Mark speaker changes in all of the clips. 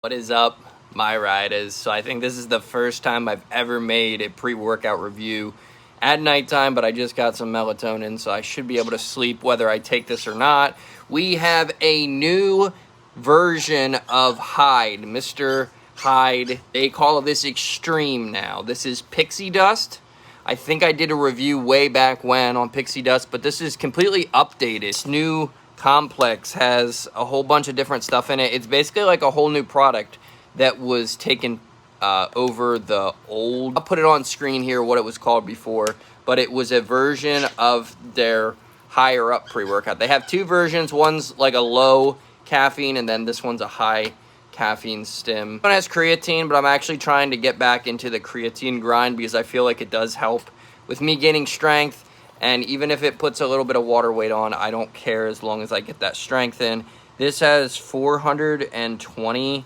Speaker 1: What is up, my riders? So I think this is the first time I've ever made a pre-workout review at nighttime, but I just got some melatonin, so I should be able to sleep whether I take this or not. We have a new version of Hyde, Mr. Hyde. They call this Extreme now. This is Pixie Dust. I think I did a review way back when on Pixie Dust, but this is completely updated. This new complex has a whole bunch of different stuff in it. It's basically like a whole new product that was taken over the old. I'll put it on screen here what it was called before, but it was a version of their higher up pre-workout. They have two versions. One's like a low caffeine, and then this one's a high caffeine stim. One has creatine, but I'm actually trying to get back into the creatine grind because I feel like it does help with me gaining strength. And even if it puts a little bit of water weight on, I don't care as long as I get that strength in. This has 420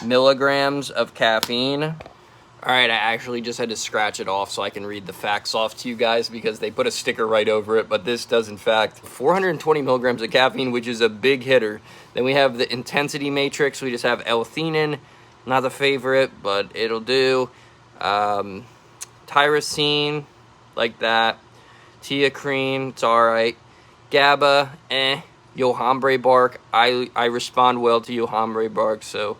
Speaker 1: milligrams of caffeine. All right, I actually just had to scratch it off so I can read the facts off to you guys because they put a sticker right over it, but this does in fact 420 milligrams of caffeine, which is a big hitter. Then we have the intensity matrix. We just have L-theanine, not the favorite, but it'll do. Tyrosine, like that. Teacrine, it's alright. GABA, Yohambre bark, I respond well to Yohambre bark, so.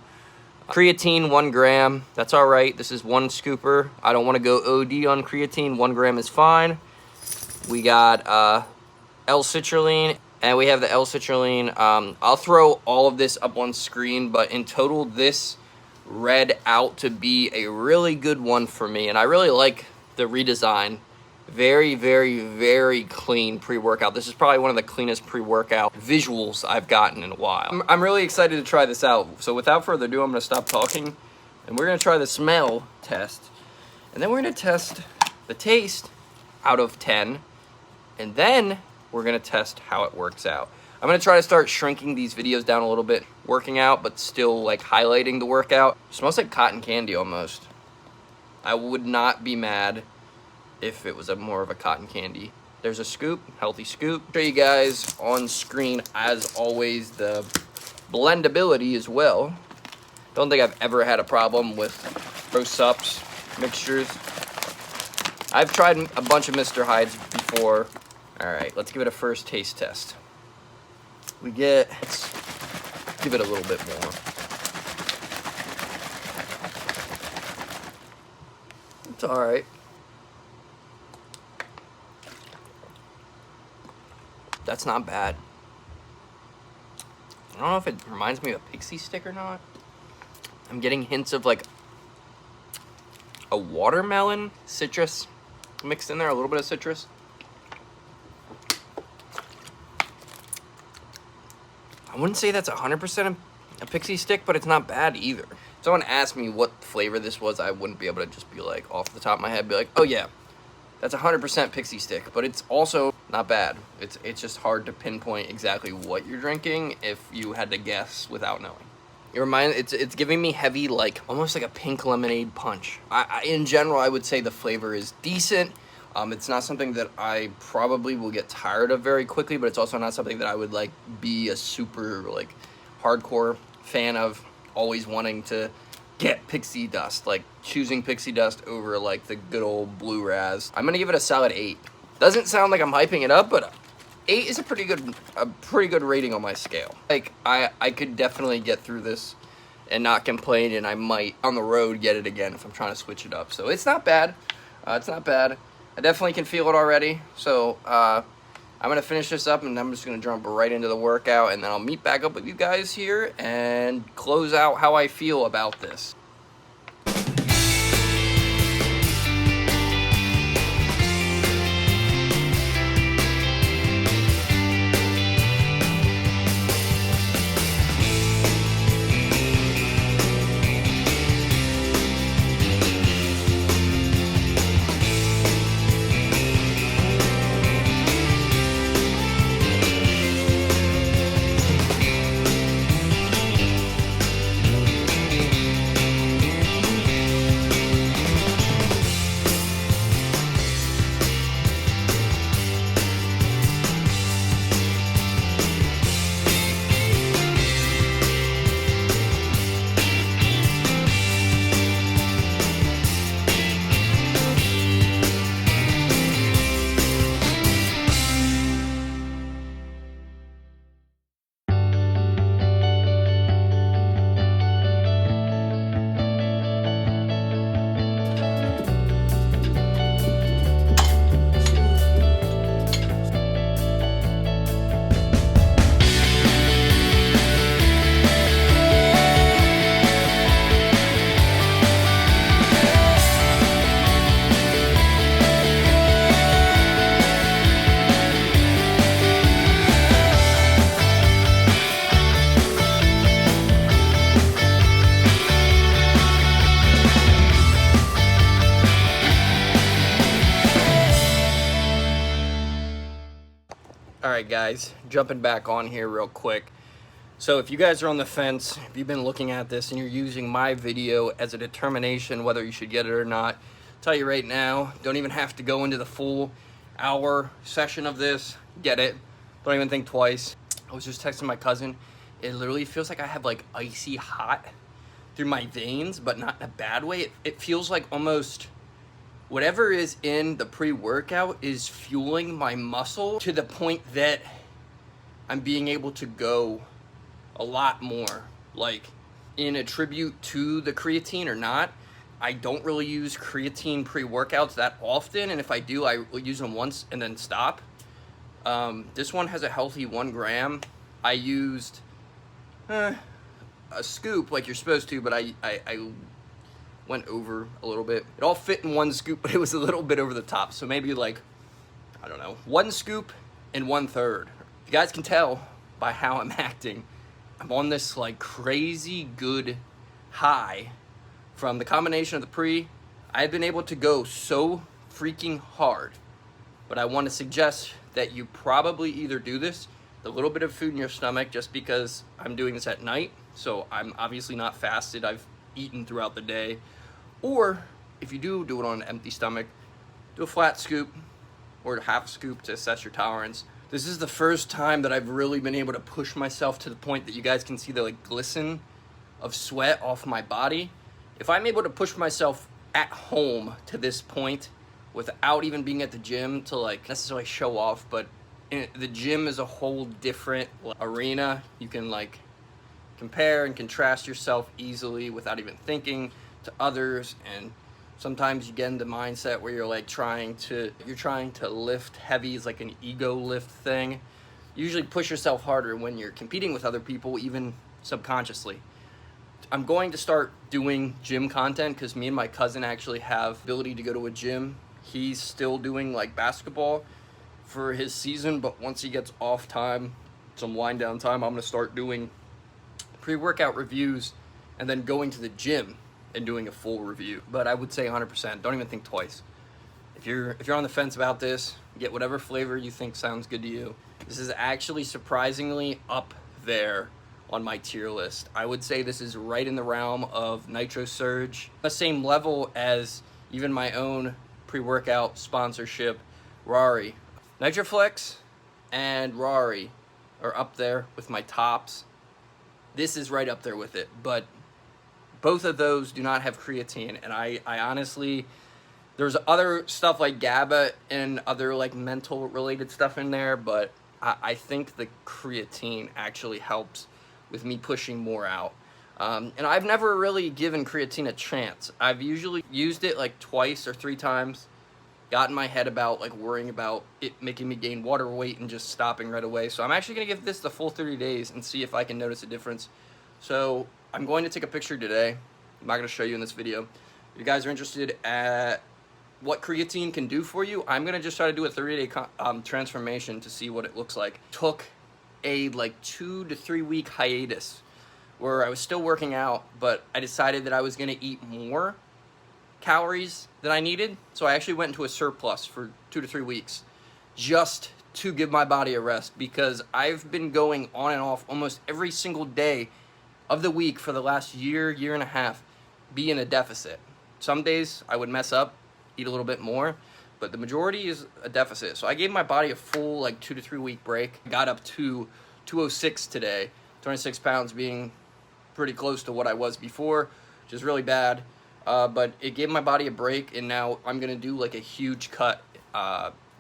Speaker 1: Creatine, 1 gram, that's alright. This is 1 scooper. I don't want to go OD on creatine, 1 gram is fine. We got L-citrulline, and we have the L-citrulline. I'll throw all of this up on screen, but in total, this read out to be a really good one for me, and I really like the redesign. Very, very, very clean pre-workout. This is probably one of the cleanest pre-workout visuals I've gotten in a while. I'm really excited to try this out. So without further ado, I'm gonna stop talking and we're gonna try the smell test. And then we're gonna test the taste out of 10. And then we're gonna test how it works out. I'm gonna try to start shrinking these videos down a little bit, working out, but still like highlighting the workout. It smells like cotton candy almost. I would not be mad if it was more of a cotton candy. There's a scoop, healthy scoop. Show you guys on screen, as always, the blendability as well. Don't think I've ever had a problem with prosupps mixtures. I've tried a bunch of Mr. Hydes before. All right, let's give it a first taste test. Let's give it a little bit more. It's all right. That's not bad. I don't know if it reminds me of a Pixie stick or not. I'm getting hints of like a watermelon citrus mixed in there, a little bit of citrus. I wouldn't say that's 100% a Pixie stick, but it's not bad either. If someone asked me what flavor this was, I wouldn't be able to just be like off the top of my head, be like, oh yeah, that's 100% Pixie stick, but it's also not bad. It's just hard to pinpoint exactly what you're drinking if you had to guess without knowing. It's giving me heavy, like almost like a pink lemonade punch. In general, I would say the flavor is decent. It's not something that I probably will get tired of very quickly, but it's also not something that I would like be a super like hardcore fan of, always wanting to get Pixie Dust, like choosing Pixie Dust over like the good old Blue Raz. I'm gonna give it a solid 8. Doesn't sound like I'm hyping it up, but 8 is a pretty good rating on my scale. Like I could definitely get through this and not complain, and I might on the road get it again if I'm trying to switch it up. So it's not bad. It's not bad. I definitely can feel it already. So I'm gonna finish this up, and I'm just gonna jump right into the workout, and then I'll meet back up with you guys here and close out how I feel about this. Alright guys, jumping back on here real quick. So if you guys are on the fence, if you've been looking at this and you're using my video as a determination whether you should get it or not, I'll tell you right now, don't even have to go into the full hour session of this. Get it. Don't even think twice. I was just texting my cousin. It literally feels like I have like icy hot through my veins, but not in a bad way. It feels like almost whatever is in the pre-workout is fueling my muscle to the point that I'm being able to go a lot more. Like, in a tribute to the creatine or not, I don't really use creatine pre-workouts that often, and if I do, I will use them once and then stop. This one has a healthy 1 gram. I used a scoop like you're supposed to, but I went over a little bit. It all fit in 1 scoop, but it was a little bit over the top. So maybe like, I don't know, 1 scoop and 1/3. You guys can tell by how I'm acting. I'm on this like crazy good high from the combination of the pre. I've been able to go so freaking hard, but I want to suggest that you probably either do this, the little bit of food in your stomach, just because I'm doing this at night, so I'm obviously not fasted, I've eaten throughout the day, or if you do it on an empty stomach, do a flat scoop or a half scoop to assess your tolerance. This is the first time that I've really been able to push myself to the point that you guys can see the like glisten of sweat off my body. If I'm able to push myself at home to this point without even being at the gym to like necessarily show off, but the gym is a whole different arena. You can like compare and contrast yourself easily without even thinking to others, and sometimes you get into the mindset where you're like trying to lift heavy. It's like an ego lift thing. You usually push yourself harder when you're competing with other people, even subconsciously. I'm going to start doing gym content because me and my cousin actually have ability to go to a gym. He's still doing like basketball for his season, but once he gets off time, some wind down time, I'm gonna start doing pre-workout reviews and then going to the gym and doing a full review. But I would say 100%, don't even think twice. If you're on the fence about this, get whatever flavor you think sounds good to you. This is actually surprisingly up there on my tier list. I would say this is right in the realm of Nitro Surge, the same level as even my own pre-workout sponsorship, Rari. Nitroflex and Rari are up there with my tops. This is right up there with it, but both of those do not have creatine, and I honestly, there's other stuff like GABA and other like mental related stuff in there, but I think the creatine actually helps with me pushing more out. And I've never really given creatine a chance. I've usually used it like 2 or 3 times, got in my head about like worrying about it making me gain water weight and just stopping right away. So I'm actually gonna give this the full 30 days and see if I can notice a difference. So I'm going to take a picture today. I'm not gonna show you in this video. If you guys are interested at what creatine can do for you, I'm gonna just try to do a 30-day transformation to see what it looks like. Took a like 2 to 3 week hiatus where I was still working out, but I decided that I was gonna eat more calories than I needed. So I actually went into a surplus for 2 to 3 weeks just to give my body a rest, because I've been going on and off almost every single day of the week for the last year and a half, be in a deficit. Some days I would mess up, eat a little bit more, but the majority is a deficit. So I gave my body a full like 2 to 3 week break. Got up to 206 today, 26 pounds being pretty close to what I was before, which is really bad. But it gave my body a break, and now I'm gonna do like a huge cut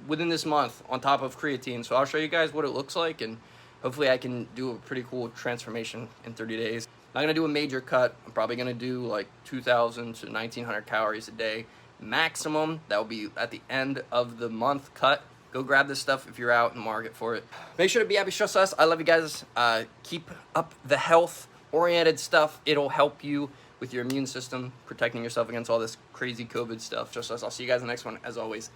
Speaker 1: within this month on top of creatine. So I'll show you guys what it looks like, and hopefully I can do a pretty cool transformation in 30 days. Not gonna do a major cut. I'm probably gonna do like 2,000 to 1,900 calories a day maximum. That will be at the end of the month cut. Go grab this stuff if you're out in the market for it. Make sure to be happy, trust us. I love you guys. Keep up the health-oriented stuff. It'll help you with your immune system, protecting yourself against all this crazy COVID stuff. Trust us. I'll see you guys in the next one. As always,